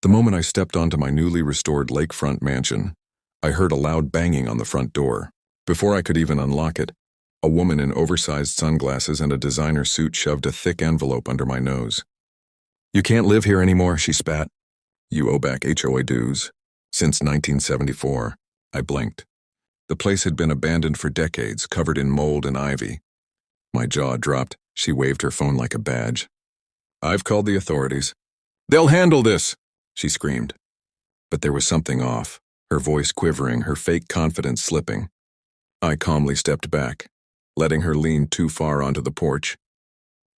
The moment I stepped onto my newly restored lakefront mansion, I heard a loud banging on the front door. Before I could even unlock it, a woman in oversized sunglasses and a designer suit shoved a thick envelope under my nose. "You can't live here anymore," she spat. "You owe back HOA dues. Since 1974. I blinked. The place had been abandoned for decades, covered in mold and ivy. My jaw dropped. She waved her phone like a badge. "I've called the authorities." "They'll handle this," she screamed. But there was something off, her voice quivering, her fake confidence slipping. I calmly stepped back, letting her lean too far onto the porch.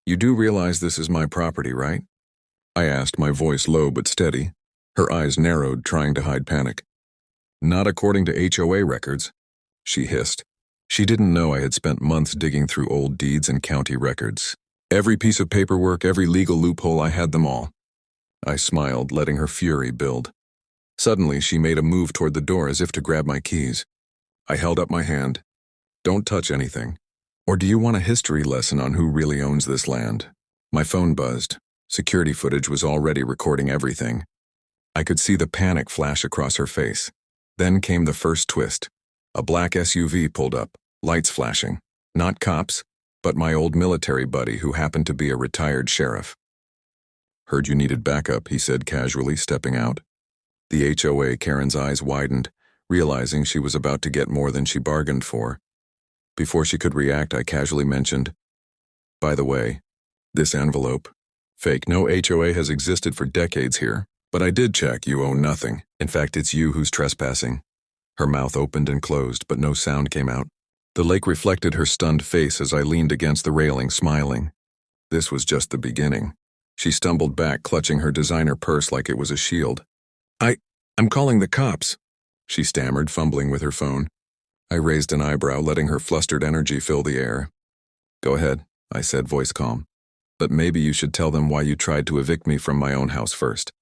"You do realize this is my property, right?" I asked, my voice low but steady. Her eyes narrowed, trying to hide panic. "Not according to HOA records," she hissed. She didn't know I had spent months digging through old deeds and county records. Every piece of paperwork, every legal loophole, I had them all. I smiled, letting her fury build. Suddenly, she made a move toward the door as if to grab my keys. I held up my hand. "Don't touch anything. Or do you want a history lesson on who really owns this land?" My phone buzzed. Security footage was already recording everything. I could see the panic flash across her face. Then came the first twist. A black SUV pulled up, lights flashing. Not cops, but my old military buddy who happened to be a retired sheriff. "Heard you needed backup," he said casually, stepping out. The HOA, Karen's eyes widened, realizing she was about to get more than she bargained for. Before she could react, I casually mentioned, "By the way, this envelope. Fake. No HOA has existed for decades here, but I did check. You own nothing. In fact, it's you who's trespassing." Her mouth opened and closed, but no sound came out. The lake reflected her stunned face as I leaned against the railing, smiling. This was just the beginning. She stumbled back, clutching her designer purse like it was a shield. I'm calling the cops," she stammered, fumbling with her phone. I raised an eyebrow, letting her flustered energy fill the air. "Go ahead," I said, voice calm. "But maybe you should tell them why you tried to evict me from my own house first."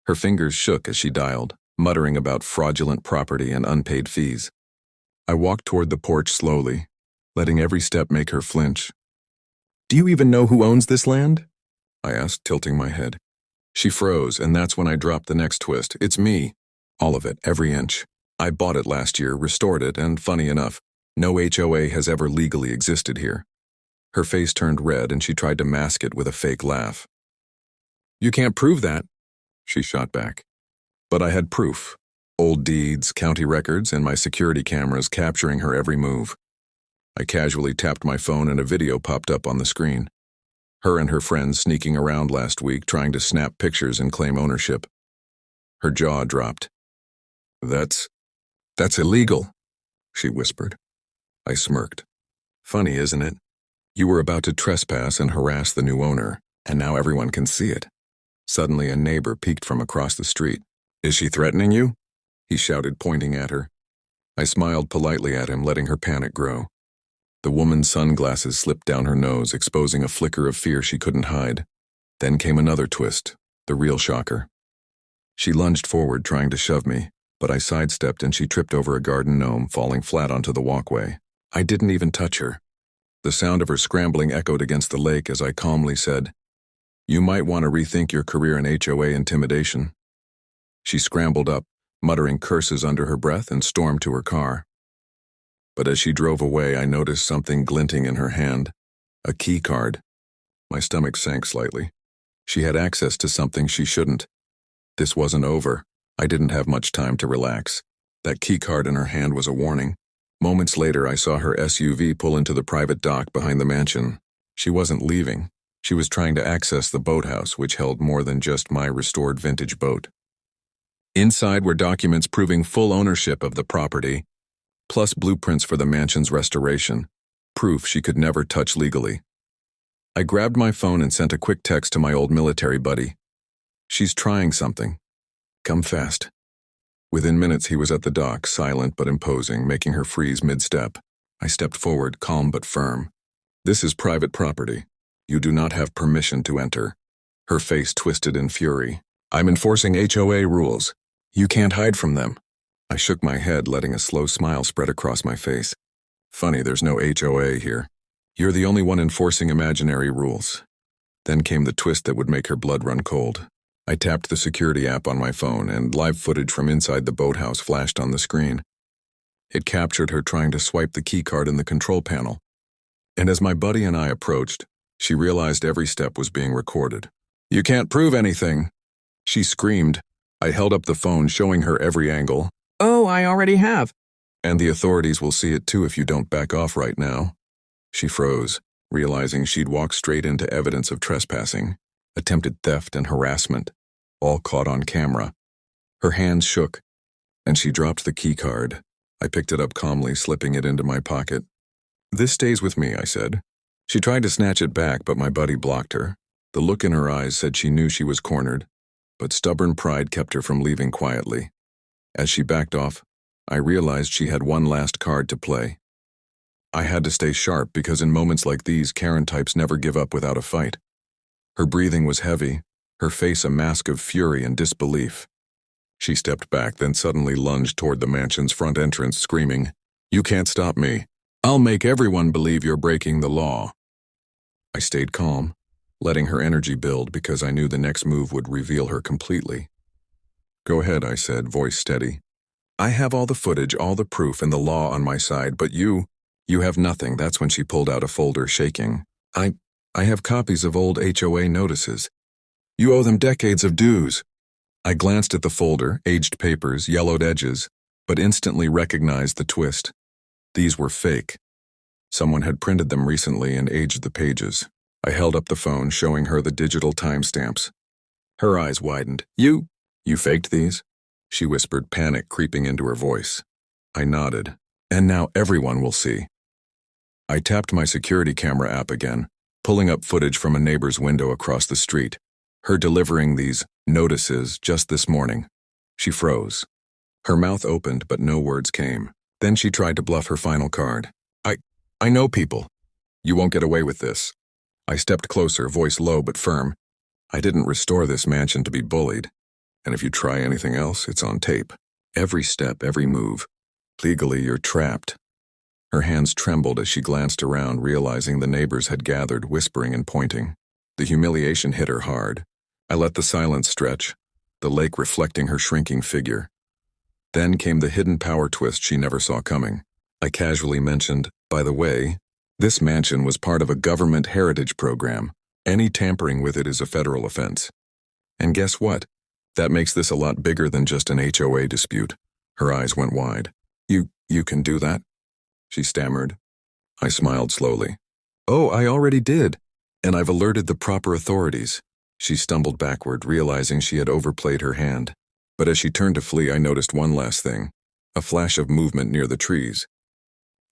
Her fingers shook as she dialed, muttering about fraudulent property and unpaid fees. I walked toward the porch slowly, letting every step make her flinch. "Do you even know who owns this land?" I asked, tilting my head. She froze, and that's when I dropped the next twist. "It's me. All of it, every inch. I bought it last year, restored it, and funny enough, no HOA has ever legally existed here." Her face turned red, and she tried to mask it with a fake laugh. "You can't prove that," she shot back. But I had proof. Old deeds, county records, and my security cameras capturing her every move. I casually tapped my phone and a video popped up on the screen. Her and her friends sneaking around last week trying to snap pictures and claim ownership. Her jaw dropped. That's illegal," she whispered. I smirked. "Funny, isn't it? You were about to trespass and harass the new owner, and now everyone can see it." Suddenly a neighbor peeked from across the street. "Is she threatening you?" he shouted, pointing at her. I smiled politely at him, letting her panic grow. The woman's sunglasses slipped down her nose, exposing a flicker of fear she couldn't hide. Then came another twist, the real shocker. She lunged forward, trying to shove me, but I sidestepped and she tripped over a garden gnome, falling flat onto the walkway. I didn't even touch her. The sound of her scrambling echoed against the lake as I calmly said, "You might want to rethink your career in HOA intimidation." She scrambled up, muttering curses under her breath, and stormed to her car. But as she drove away, I noticed something glinting in her hand. A key card. My stomach sank slightly. She had access to something she shouldn't. This wasn't over. I didn't have much time to relax. That key card in her hand was a warning. Moments later, I saw her SUV pull into the private dock behind the mansion. She wasn't leaving. She was trying to access the boathouse, which held more than just my restored vintage boat. Inside were documents proving full ownership of the property, plus blueprints for the mansion's restoration, proof she could never touch legally. I grabbed my phone and sent a quick text to my old military buddy. "She's trying something. Come fast." Within minutes, he was at the dock, silent but imposing, making her freeze mid-step. I stepped forward, calm but firm. "This is private property. You do not have permission to enter." Her face twisted in fury. "I'm enforcing HOA rules. You can't hide from them." I shook my head, letting a slow smile spread across my face. "Funny, there's no HOA here. You're the only one enforcing imaginary rules." Then came the twist that would make her blood run cold. I tapped the security app on my phone, and live footage from inside the boathouse flashed on the screen. It captured her trying to swipe the keycard in the control panel. And as my buddy and I approached, she realized every step was being recorded. "You can't prove anything," she screamed. I held up the phone, showing her every angle. "Oh, I already have." "And the authorities will see it too if you don't back off right now." She froze, realizing she'd walked straight into evidence of trespassing, attempted theft, and harassment, all caught on camera. Her hands shook, and she dropped the keycard. I picked it up calmly, slipping it into my pocket. "This stays with me," I said. She tried to snatch it back, but my buddy blocked her. The look in her eyes said she knew she was cornered, but stubborn pride kept her from leaving quietly. As she backed off, I realized she had one last card to play. I had to stay sharp because in moments like these, Karen types never give up without a fight. Her breathing was heavy, her face a mask of fury and disbelief. She stepped back, then suddenly lunged toward the mansion's front entrance, screaming, "You can't stop me. I'll make everyone believe you're breaking the law." I stayed calm, letting her energy build because I knew the next move would reveal her completely. "Go ahead," I said, voice steady. "I have all the footage, all the proof, and the law on my side, but you have nothing." That's when she pulled out a folder, shaking. I have copies of old HOA notices. You owe them decades of dues." I glanced at the folder, aged papers, yellowed edges, but instantly recognized the twist. These were fake. Someone had printed them recently and aged the pages. I held up the phone, showing her the digital timestamps. Her eyes widened. You faked these?" she whispered, panic creeping into her voice. I nodded. "And now everyone will see." I tapped my security camera app again, pulling up footage from a neighbor's window across the street. Her delivering these notices just this morning. She froze. Her mouth opened, but no words came. Then she tried to bluff her final card. I know people. You won't get away with this." I stepped closer, voice low but firm. "I didn't restore this mansion to be bullied. And if you try anything else, it's on tape. Every step, every move. Legally, you're trapped." Her hands trembled as she glanced around, realizing the neighbors had gathered, whispering and pointing. The humiliation hit her hard. I let the silence stretch, the lake reflecting her shrinking figure. Then came the hidden power twist she never saw coming. I casually mentioned, "By the way, this mansion was part of a government heritage program. Any tampering with it is a federal offense. And guess what? That makes this a lot bigger than just an HOA dispute." Her eyes went wide. You can do that?" she stammered. I smiled slowly. "Oh, I already did. And I've alerted the proper authorities." She stumbled backward, realizing she had overplayed her hand. But as she turned to flee, I noticed one last thing, a flash of movement near the trees.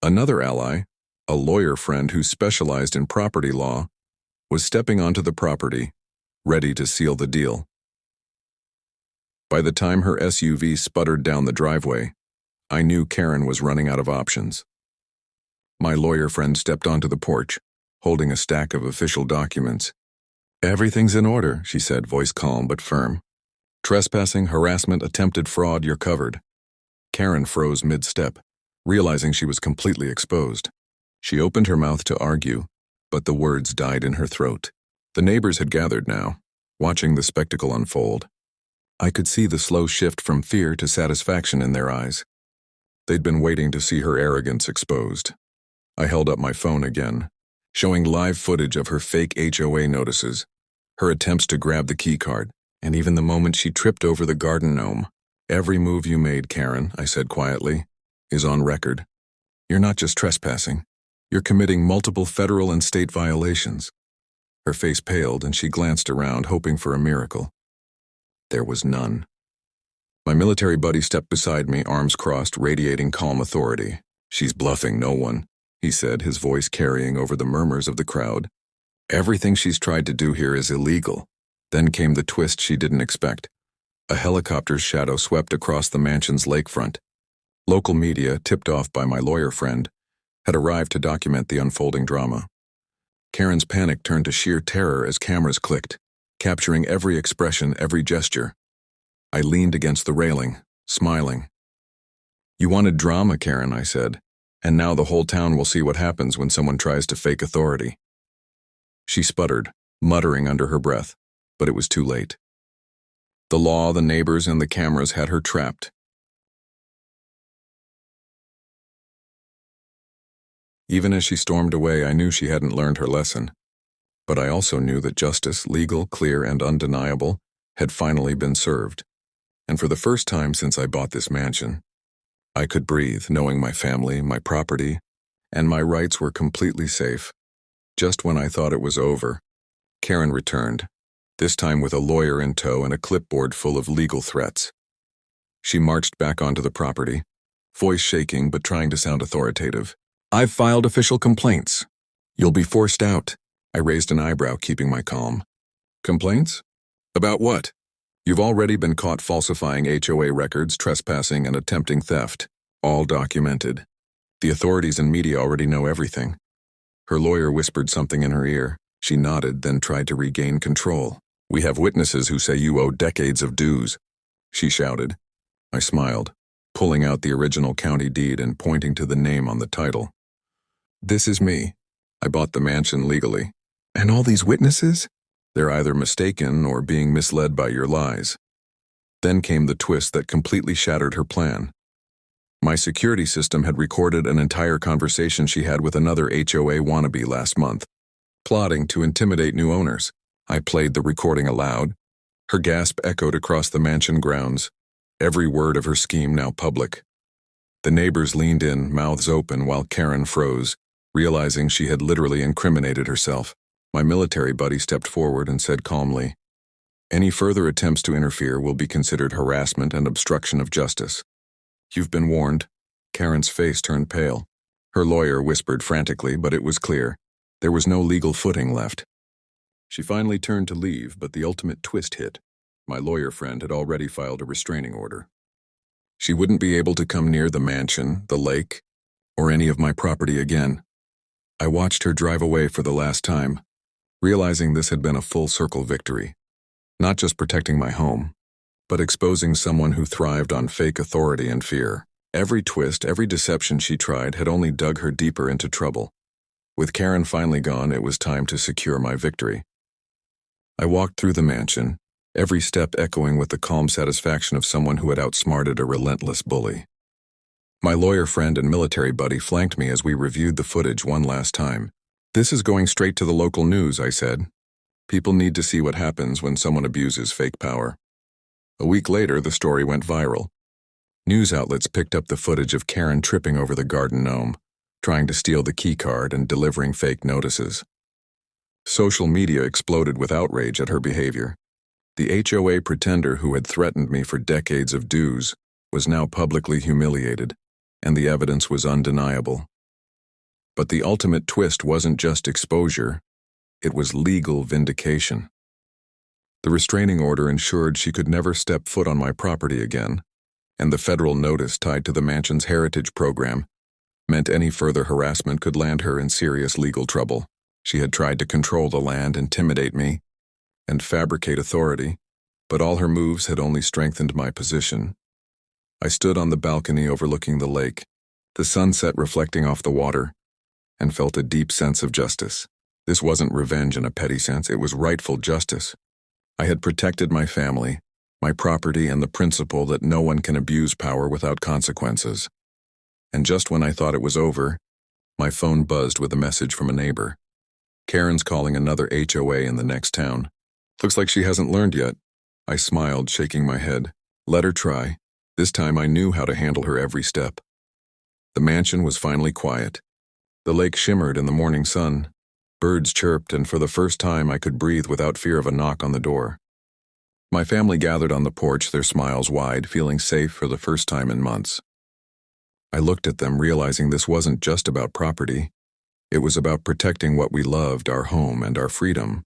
Another ally, a lawyer friend who specialized in property law, was stepping onto the property, ready to seal the deal. By the time her SUV sputtered down the driveway, I knew Karen was running out of options. My lawyer friend stepped onto the porch, holding a stack of official documents. "Everything's in order," she said, voice calm but firm. "Trespassing, harassment, attempted fraud, you're covered." Karen froze mid-step, realizing she was completely exposed. She opened her mouth to argue, but the words died in her throat. The neighbors had gathered now, watching the spectacle unfold. I could see the slow shift from fear to satisfaction in their eyes. They'd been waiting to see her arrogance exposed. I held up my phone again, showing live footage of her fake HOA notices, her attempts to grab the keycard, and even the moment she tripped over the garden gnome. "Every move you made, Karen," I said quietly, "is on record. You're not just trespassing. You're committing multiple federal and state violations." Her face paled and she glanced around, hoping for a miracle. There was none. My military buddy stepped beside me, arms crossed, radiating calm authority. "She's bluffing no one," he said, his voice carrying over the murmurs of the crowd. "Everything she's tried to do here is illegal." Then came the twist she didn't expect. A helicopter's shadow swept across the mansion's lakefront. Local media, tipped off by my lawyer friend, had arrived to document the unfolding drama. Karen's panic turned to sheer terror as cameras clicked, capturing every expression, every gesture. I leaned against the railing, smiling. "You wanted drama, Karen," I said, "and now the whole town will see what happens when someone tries to fake authority." She sputtered, muttering under her breath, but it was too late. The law, the neighbors, and the cameras had her trapped. Even as she stormed away, I knew she hadn't learned her lesson. But I also knew that justice, legal, clear, and undeniable, had finally been served. And for the first time since I bought this mansion, I could breathe, knowing my family, my property, and my rights were completely safe. Just when I thought it was over, Karen returned, this time with a lawyer in tow and a clipboard full of legal threats. She marched back onto the property, voice shaking but trying to sound authoritative. "I've filed official complaints. You'll be forced out." I raised an eyebrow, keeping my calm. "Complaints? About what?" "You've already been caught falsifying HOA records, trespassing, and attempting theft. All documented. The authorities and media already know everything." Her lawyer whispered something in her ear. She nodded, then tried to regain control. "We have witnesses who say you owe decades of dues," she shouted. I smiled, pulling out the original county deed and pointing to the name on the title. "This is me. I bought the mansion legally. And all these witnesses? They're either mistaken or being misled by your lies." Then came the twist that completely shattered her plan. My security system had recorded an entire conversation she had with another HOA wannabe last month, plotting to intimidate new owners. I played the recording aloud. Her gasp echoed across the mansion grounds, every word of her scheme now public. The neighbors leaned in, mouths open, while Karen froze, realizing she had literally incriminated herself. My military buddy stepped forward and said calmly, "Any further attempts to interfere will be considered harassment and obstruction of justice. You've been warned." Karen's face turned pale. Her lawyer whispered frantically, but it was clear. There was no legal footing left. She finally turned to leave, but the ultimate twist hit. My lawyer friend had already filed a restraining order. She wouldn't be able to come near the mansion, the lake, or any of my property again. I watched her drive away for the last time, realizing this had been a full-circle victory. Not just protecting my home, but exposing someone who thrived on fake authority and fear. Every twist, every deception she tried had only dug her deeper into trouble. With Karen finally gone, it was time to secure my victory. I walked through the mansion, every step echoing with the calm satisfaction of someone who had outsmarted a relentless bully. My lawyer friend and military buddy flanked me as we reviewed the footage one last time. "This is going straight to the local news," I said. "People need to see what happens when someone abuses fake power." A week later, the story went viral. News outlets picked up the footage of Karen tripping over the garden gnome, trying to steal the key card and delivering fake notices. Social media exploded with outrage at her behavior. The HOA pretender who had threatened me for decades of dues was now publicly humiliated, and the evidence was undeniable. But the ultimate twist wasn't just exposure, it was legal vindication. The restraining order ensured she could never step foot on my property again, and the federal notice tied to the mansion's heritage program meant any further harassment could land her in serious legal trouble. She had tried to control the land, intimidate me, and fabricate authority, but all her moves had only strengthened my position. I stood on the balcony overlooking the lake, the sunset reflecting off the water, and felt a deep sense of justice. This wasn't revenge in a petty sense, it was rightful justice. I had protected my family, my property, and the principle that no one can abuse power without consequences. And just when I thought it was over, my phone buzzed with a message from a neighbor. "Karen's calling another HOA in the next town. Looks like she hasn't learned yet." I smiled, shaking my head. Let her try. This time I knew how to handle her every step. The mansion was finally quiet. The lake shimmered in the morning sun. Birds chirped, and for the first time I could breathe without fear of a knock on the door. My family gathered on the porch, their smiles wide, feeling safe for the first time in months. I looked at them, realizing this wasn't just about property. It was about protecting what we loved, our home and our freedom.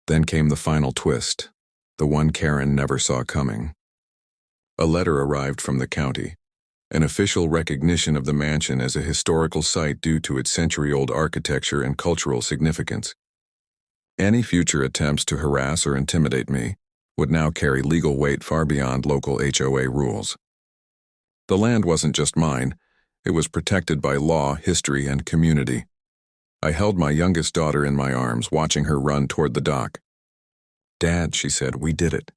Then came the final twist, the one Karen never saw coming. A letter arrived from the county, an official recognition of the mansion as a historical site due to its century-old architecture and cultural significance. Any future attempts to harass or intimidate me would now carry legal weight far beyond local HOA rules. The land wasn't just mine, it was protected by law, history, and community. I held my youngest daughter in my arms, watching her run toward the dock. "Dad," she said, "we did it.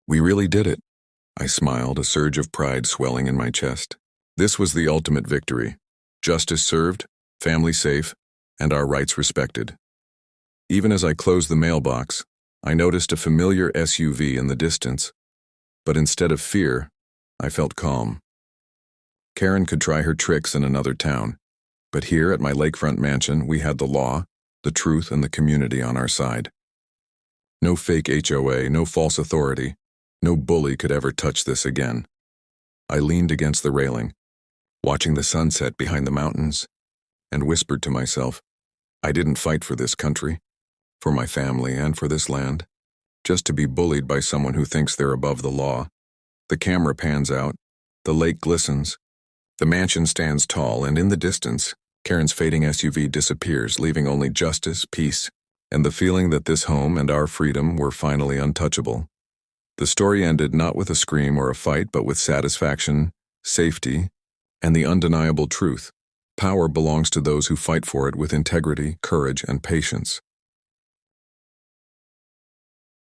We really did it. I smiled, a surge of pride swelling in my chest. This was the ultimate victory. Justice served, family safe, and our rights respected. Even as I closed the mailbox, I noticed a familiar SUV in the distance, but instead of fear, I felt calm. Karen could try her tricks in another town, but here at my lakefront mansion, we had the law, the truth, and the community on our side. No fake HOA, no false authority, no bully could ever touch this again. I leaned against the railing, watching the sunset behind the mountains, and whispered to myself, I didn't fight for this country, for my family, and for this land, just to be bullied by someone who thinks they're above the law. The camera pans out, the lake glistens, the mansion stands tall, and in the distance, Karen's fading SUV disappears, leaving only justice, peace, and the feeling that this home and our freedom were finally untouchable. The story ended not with a scream or a fight, but with satisfaction, safety, and the undeniable truth. Power belongs to those who fight for it with integrity, courage, and patience.